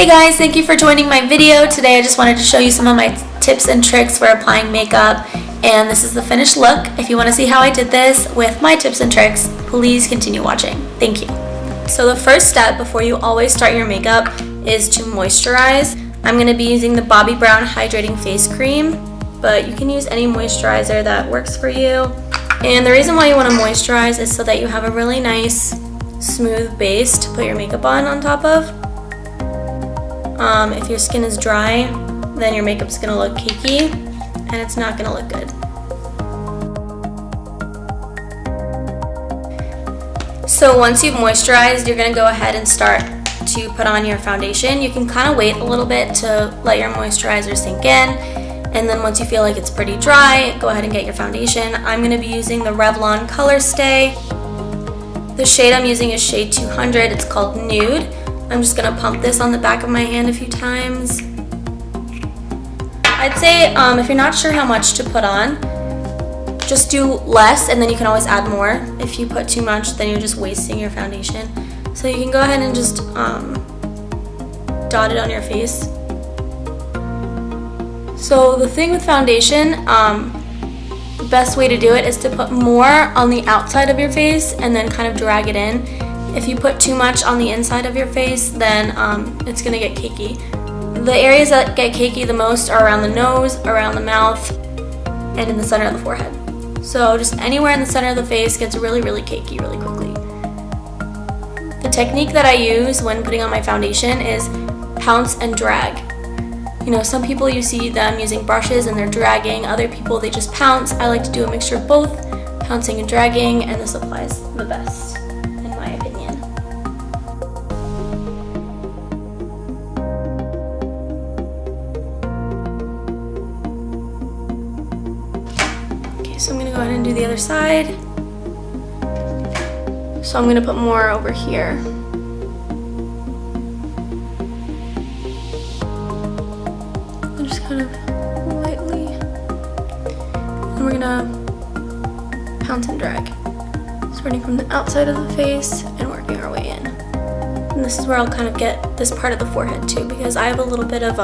Hey guys, thank you for joining my video. Today I just wanted to show you some of my tips and tricks for applying makeup, and this is the finished look. If you want to see how I did this with my tips and tricks, please continue watching. Thank you. So the first step before you always start your makeup is to moisturize. I'm going to be using the Bobbi Brown Hydrating Face Cream, but you can use any moisturizer that works for you. And the reason why you want to moisturize is so that you have a really nice smooth base to put your makeup on top of. If your skin is dry, then your makeup's gonna look cakey and it's not gonna look good. So once you've moisturized, you're gonna go ahead and start to put on your foundation. You can kind of wait a little bit to let your moisturizer sink in, and then once you feel like it's pretty dry, go ahead and get your foundation. I'm gonna be using the Revlon Color Stay. The shade I'm using is shade 200. It's called Nude. I'm just gonna pump this on the back of my hand a few times. I'd say if you're not sure how much to put on, just do less and then you can always add more. If you put too much, then you're just wasting your foundation. So you can go ahead and just dot it on your face. So the thing with foundation, the best way to do it is to put more on the outside of your face and then kind of drag it in. If you put too much on the inside of your face, then it's gonna get cakey. The areas that get cakey the most are around the nose, around the mouth, and in the center of the forehead. So just anywhere in the center of the face gets really, really cakey really quickly. The technique that I use when putting on my foundation is pounce and drag. You know, some people you see them using brushes and they're dragging, other people they just pounce. I like to do a mixture of both, pouncing and dragging, and this applies the best. So I'm going to go ahead and do the other side. So I'm going to put more over here. And just kind of lightly. And we're going to pounce and drag. Starting from the outside of the face and working our way in. And this is where I'll kind of get this part of the forehead too, because I have a little bit of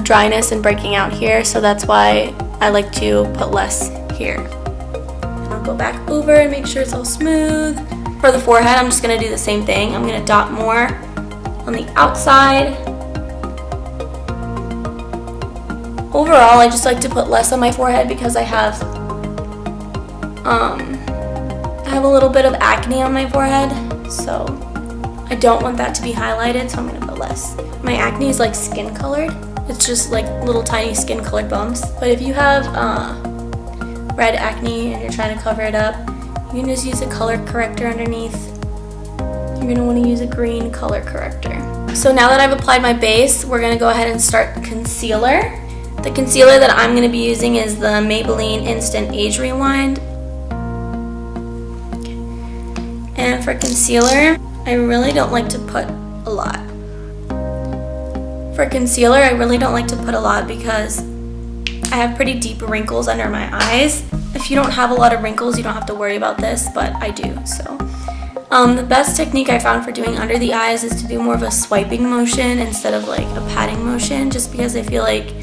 dryness and breaking out here, so that's why I like to put less here. And I'll go back over and make sure it's all smooth. For the forehead, I'm just gonna do the same thing. I'm gonna dot more on the outside. Overall, I just like to put less on my forehead because I have a little bit of acne on my forehead, so I don't want that to be highlighted, so I'm gonna put less. My acne is like skin colored. It's just like little tiny skin colored bumps. But if you have red acne and you're trying to cover it up, you can just use a color corrector underneath. You're gonna wanna use a green color corrector. So now that I've applied my base, we're gonna go ahead and start concealer. The concealer that I'm gonna be using is the Maybelline Instant Age Rewind. Okay. And for concealer, I really don't like to put a lot. For concealer, I really don't like to put a lot because I have pretty deep wrinkles under my eyes. If you don't have a lot of wrinkles, you don't have to worry about this, but I do, so. The best technique I found for doing under the eyes is to do more of a swiping motion instead of like a patting motion, just because I feel like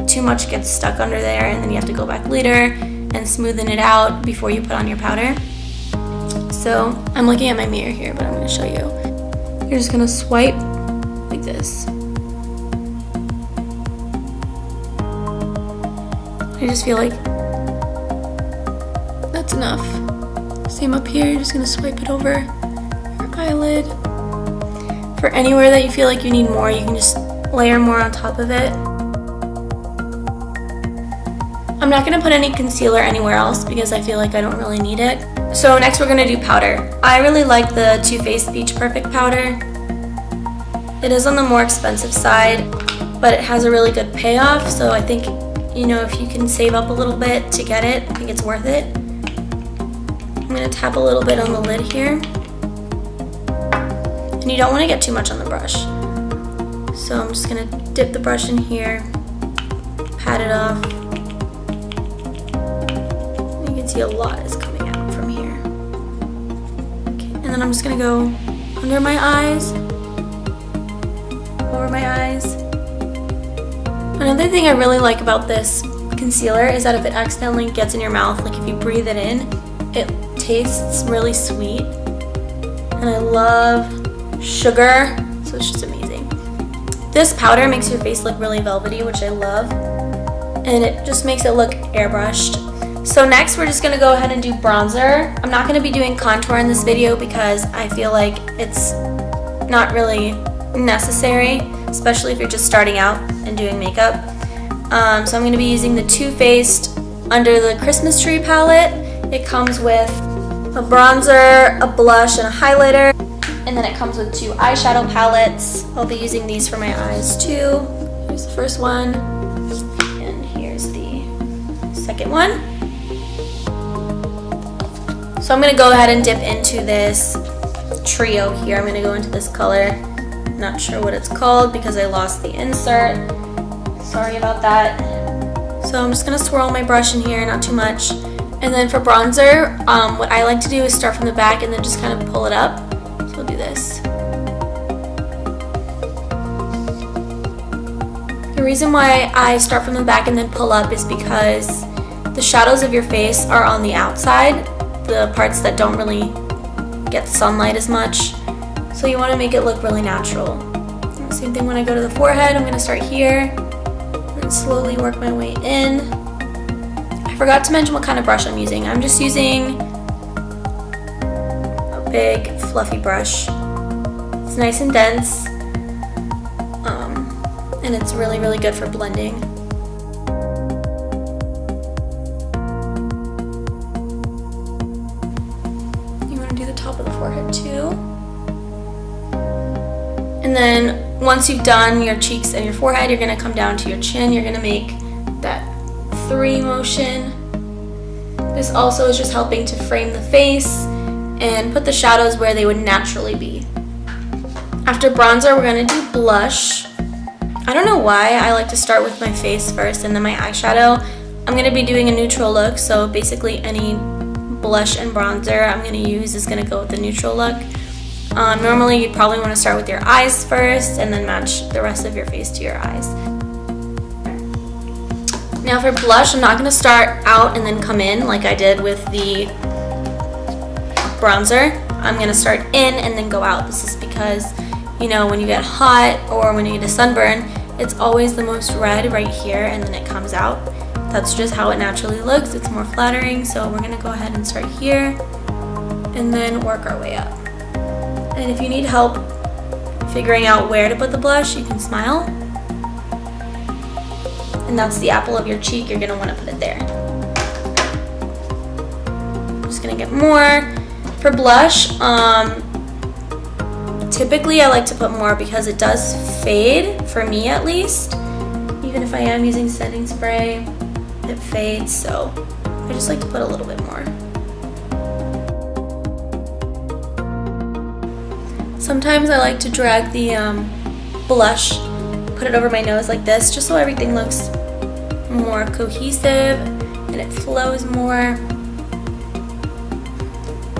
too much gets stuck under there and then you have to go back later and smoothen it out before you put on your powder. So I'm looking at my mirror here, but I'm gonna show you. You're just gonna swipe like this. I just feel like that's enough. Same up here, you're just gonna swipe it over your eyelid. For anywhere that you feel like you need more, you can just layer more on top of it. I'm not gonna put any concealer anywhere else because I feel like I don't really need it. So next we're gonna do powder. I really like the Too Faced Beach Perfect powder. It is on the more expensive side, but it has a really good payoff, so I think, you know, if you can save up a little bit to get it, I think it's worth it. I'm gonna tap a little bit on the lid here. And you don't wanna get too much on the brush. So I'm just gonna dip the brush in here, pat it off. You can see a lot is coming out from here. Okay, and then I'm just gonna go under my eyes thing I really like about this concealer is that if it accidentally gets in your mouth, like if you breathe it in, it tastes really sweet. And I love sugar, so it's just amazing. This powder makes your face look really velvety, which I love. And it just makes it look airbrushed. So next we're just going to go ahead and do bronzer. I'm not going to be doing contour in this video because I feel like it's not really necessary, especially if you're just starting out and doing makeup. So I'm going to be using the Too Faced Under the Christmas Tree palette. It comes with a bronzer, a blush, and a highlighter. And then it comes with 2 eyeshadow palettes. I'll be using these for my eyes too. Here's the first one, and here's the second one. So I'm going to go ahead and dip into this trio here. I'm going to go into this color. Not sure what it's called because I lost the insert. Sorry about that. So I'm just going to swirl my brush in here, not too much. And then for bronzer, what I like to do is start from the back and then just kind of pull it up. So I'll do this. The reason why I start from the back and then pull up is because the shadows of your face are on the outside, the parts that don't really get sunlight as much. So you want to make it look really natural. Same thing when I go to the forehead. I'm going to start here and slowly work my way in. I forgot to mention what kind of brush I'm using. I'm just using a big fluffy brush. It's nice and dense, and it's really, really good for blending. You want to do the top of the forehead too. And then once you've done your cheeks and your forehead, you're going to come down to your chin. You're going to make that 3 motion. This also is just helping to frame the face and put the shadows where they would naturally be. After bronzer, we're going to do blush. I don't know why I like to start with my face first and then my eyeshadow. I'm going to be doing a neutral look, so basically any blush and bronzer I'm going to use is going to go with the neutral look. Normally you'd probably want to start with your eyes first and then match the rest of your face to your eyes. Now for blush, I'm not going to start out and then come in like I did with the bronzer. I'm going to start in and then go out. This is because, you know, when you get hot or when you get a sunburn, it's always the most red right here and then it comes out. That's just how it naturally looks. It's more flattering, so we're going to go ahead and start here and then work our way up. And if you need help figuring out where to put the blush, you can smile. And that's the apple of your cheek. You're going to want to put it there. I'm just going to get more. For blush, typically I like to put more because it does fade, for me at least. Even if I am using setting spray, it fades, so I just like to put a little bit more. Sometimes I like to drag the blush, put it over my nose like this, just so everything looks more cohesive and it flows more.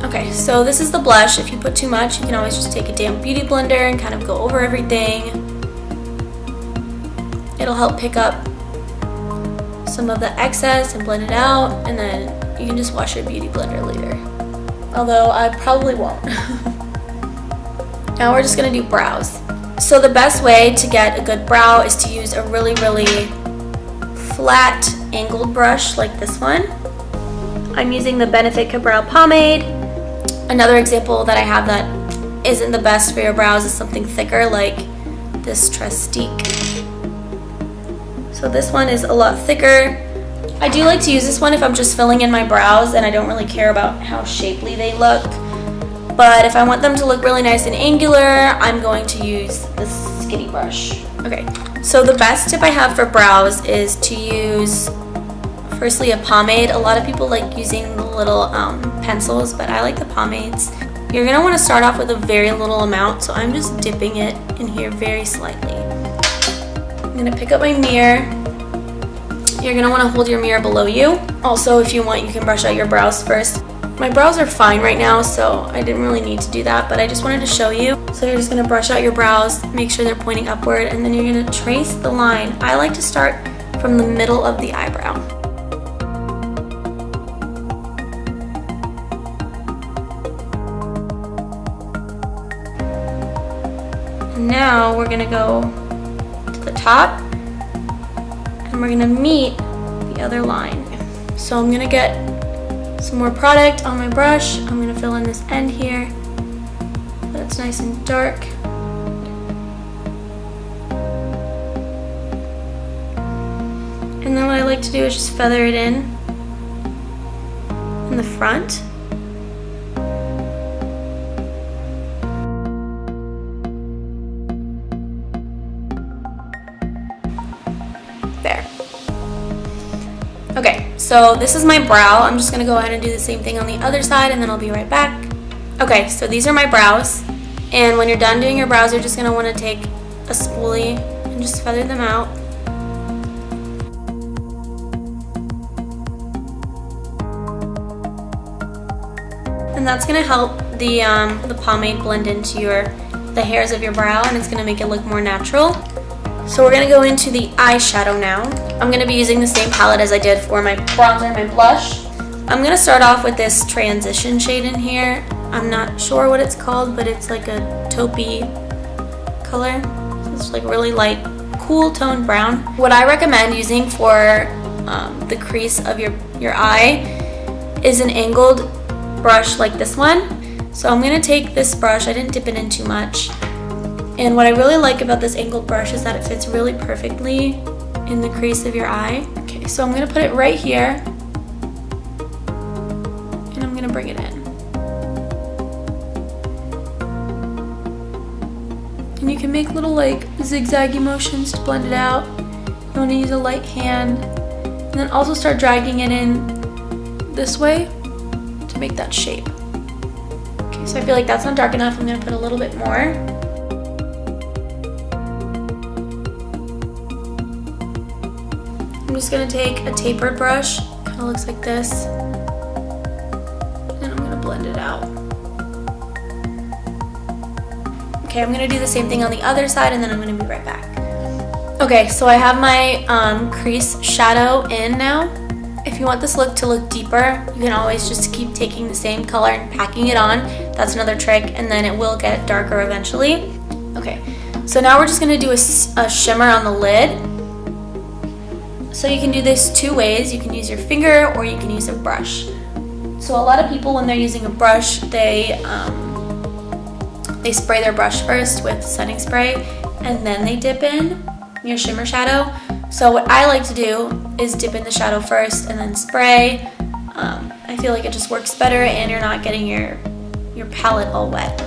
Okay, so this is the blush. If you put too much, you can always just take a damp beauty blender and kind of go over everything. It'll help pick up some of the excess and blend it out, and then you can just wash your beauty blender later. Although I probably won't. Now we're just gonna do brows. So the best way to get a good brow is to use a really, really flat angled brush like this one. I'm using the Benefit Ka-Brow Pomade. Another example that I have that isn't the best for your brows is something thicker like this Trestique. So this one is a lot thicker. I do like to use this one if I'm just filling in my brows and I don't really care about how shapely they look. But if I want them to look really nice and angular, I'm going to use this skinny brush. Okay, so the best tip I have for brows is to use, firstly, a pomade. A lot of people like using the little pencils, but I like the pomades. You're gonna wanna start off with a very little amount, so I'm just dipping it in here very slightly. I'm gonna pick up my mirror. You're gonna wanna hold your mirror below you. Also, if you want, you can brush out your brows first. My brows are fine right now, so I didn't really need to do that, but I just wanted to show you. So you're just gonna brush out your brows, make sure they're pointing upward, and then you're gonna trace the line. I like to start from the middle of the eyebrow. And now we're gonna go to the top and we're gonna meet the other line. So I'm gonna get some more product on my brush. I'm gonna fill in this end here, but it's nice and dark. And then what I like to do is just feather it in the front. There. Okay, so this is my brow. I'm just gonna go ahead and do the same thing on the other side and then I'll be right back. Okay, so these are my brows. And when you're done doing your brows, you're just gonna wanna take a spoolie and just feather them out. And that's gonna help the pomade blend into the hairs of your brow, and it's gonna make it look more natural. So we're gonna go into the eyeshadow now. I'm gonna be using the same palette as I did for my bronzer and my blush. I'm gonna start off with this transition shade in here. I'm not sure what it's called, but it's like a taupey color. So it's like really light, cool toned brown. What I recommend using for the crease of your eye is an angled brush like this one. So I'm gonna take this brush, I didn't dip it in too much. And what I really like about this angled brush is that it fits really perfectly in the crease of your eye. Okay, so I'm gonna put it right here and I'm gonna bring it in. And you can make little like zigzaggy motions to blend it out. You wanna use a light hand and then also start dragging it in this way to make that shape. Okay, so I feel like that's not dark enough. I'm gonna put a little bit more. I'm just gonna take a tapered brush, kind of looks like this, and I'm gonna blend it out. Okay, I'm gonna do the same thing on the other side and then I'm gonna be right back. Okay, so I have my crease shadow in now. If you want this look to look deeper, you can always just keep taking the same color and packing it on. That's another trick, and then it will get darker eventually. Okay, so now we're just gonna do a shimmer on the lid. So you can do this two ways. You can use your finger or you can use a brush. So a lot of people, when they're using a brush, they spray their brush first with setting spray and then they dip in your shimmer shadow. So what I like to do is dip in the shadow first and then spray. I feel like it just works better and you're not getting your palette all wet.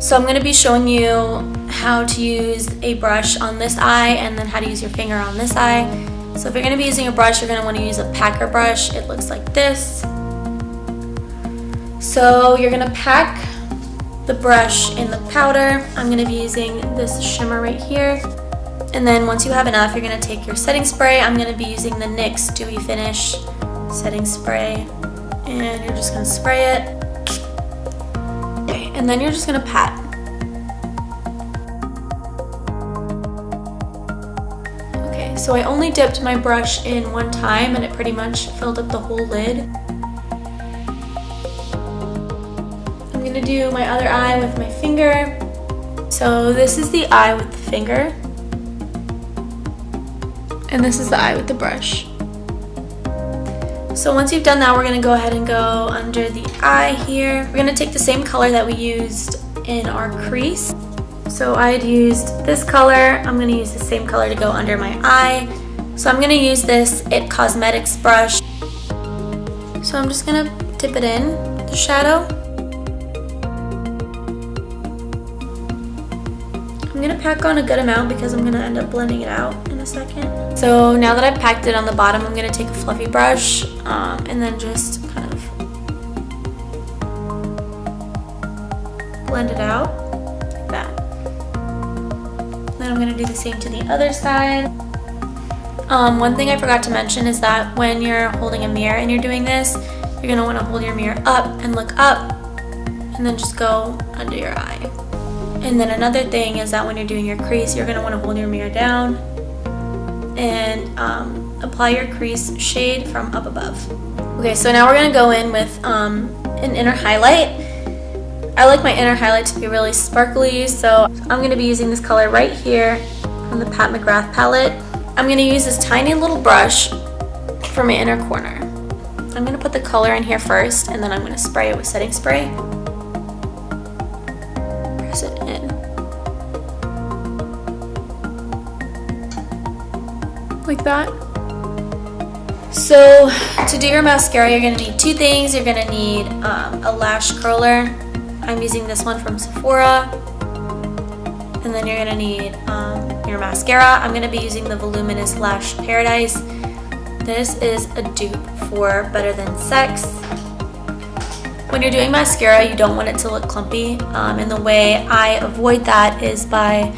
So I'm going to be showing you how to use a brush on this eye and then how to use your finger on this eye. So if you're going to be using a brush, you're going to want to use a packer brush. It looks like this. So you're going to pack the brush in the powder. I'm going to be using this shimmer right here. And then once you have enough, you're going to take your setting spray. I'm going to be using the NYX Dewy Finish setting spray. And you're just going to spray it. Okay, and then you're just going to pat. Okay, so I only dipped my brush in one time and it pretty much filled up the whole lid. I'm going to do my other eye with my finger. So this is the eye with the finger. And this is the eye with the brush. So once you've done that, we're going to go ahead and go under the eye here. We're going to take the same color that we used in our crease. So I had used this color. I'm going to use the same color to go under my eye. So I'm going to use this IT Cosmetics brush. So I'm just going to dip it in the shadow. I'm going to pack on a good amount because I'm going to end up blending it out in a second. So now that I've packed it on the bottom, I'm going to take a fluffy brush and then just kind of blend it out like that. Then I'm going to do the same to the other side. One thing I forgot to mention is that when you're holding a mirror and you're doing this, you're going to want to hold your mirror up and look up and then just go under your eye. And then another thing is that when you're doing your crease, you're going to want to hold your mirror down and apply your crease shade from up above. Okay, so now we're gonna go in with an inner highlight. I like my inner highlight to be really sparkly, so I'm gonna be using this color right here from the Pat McGrath palette. I'm gonna use this tiny little brush for my inner corner. I'm gonna put the color in here first, and then I'm gonna spray it with setting spray. Press it in. Like that. So to do your mascara, you're gonna need two things. You're gonna need a lash curler. I'm using this one from Sephora. And then you're gonna need your mascara. I'm gonna be using the Voluminous Lash Paradise. This is a dupe for Better Than Sex. When you're doing mascara, you don't want it to look clumpy. And the way I avoid that is by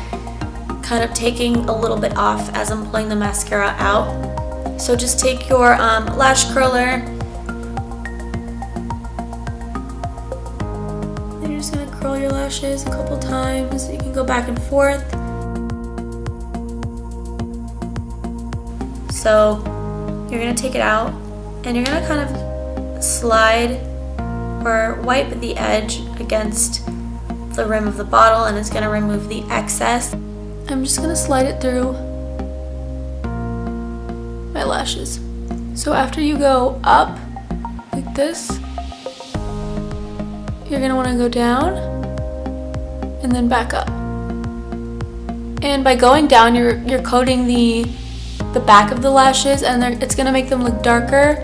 kind of taking a little bit off as I'm pulling the mascara out. So just take your lash curler. And you're just gonna curl your lashes a couple times. You can go back and forth. So you're gonna take it out and you're gonna kind of slide or wipe the edge against the rim of the bottle, and it's gonna remove the excess. I'm just gonna slide it through my lashes. So after you go up like this, you're gonna wanna go down and then back up. And by going down, you're coating the back of the lashes, and it's gonna make them look darker,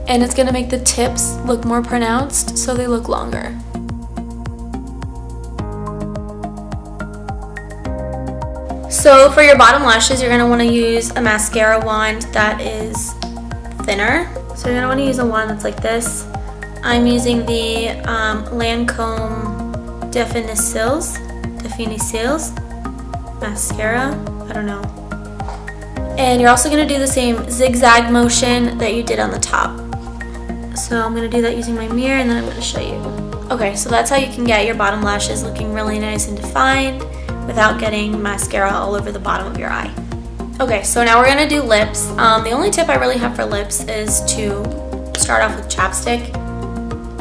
and it's gonna make the tips look more pronounced so they look longer. So for your bottom lashes, you're gonna wanna use a mascara wand that is thinner. So you're gonna wanna use a wand that's like this. I'm using the Lancome Definitions mascara, I don't know. And you're also gonna do the same zigzag motion that you did on the top. So I'm gonna do that using my mirror, and then I'm gonna show you. Okay, so that's how you can get your bottom lashes looking really nice and defined without getting mascara all over the bottom of your eye. Okay, so now we're gonna do lips. The only tip I really have for lips is to start off with chapstick,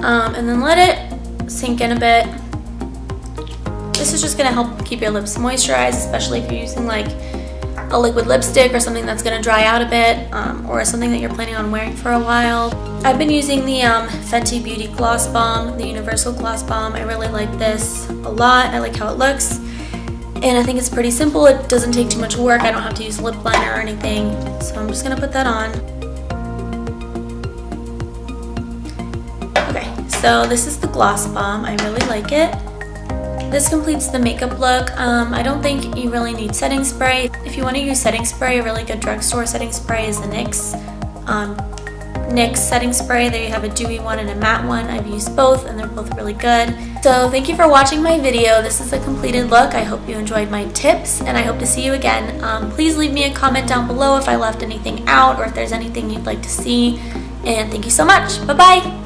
and then let it sink in a bit. This is just gonna help keep your lips moisturized, especially if you're using like a liquid lipstick or something that's gonna dry out a bit, or something that you're planning on wearing for a while. I've been using the Fenty Beauty Gloss Bomb, the Universal Gloss Bomb. I really like this a lot. I like how it looks, and I think it's pretty simple. It doesn't take too much work. I don't have to use lip liner or anything, so I'm just gonna put that on. Okay, so this is the Gloss Bomb. I really like it. This completes the makeup look. I don't think you really need setting spray. If you want to use setting spray, a really good drugstore setting spray is the NYX setting spray. There you have a dewy one and a matte one. I've used both and they're both really good. So thank you for watching my video. This is a completed look. I hope you enjoyed my tips, and I hope to see you again. Please leave me a comment down below if I left anything out or if there's anything you'd like to see. And thank you so much. Bye-bye.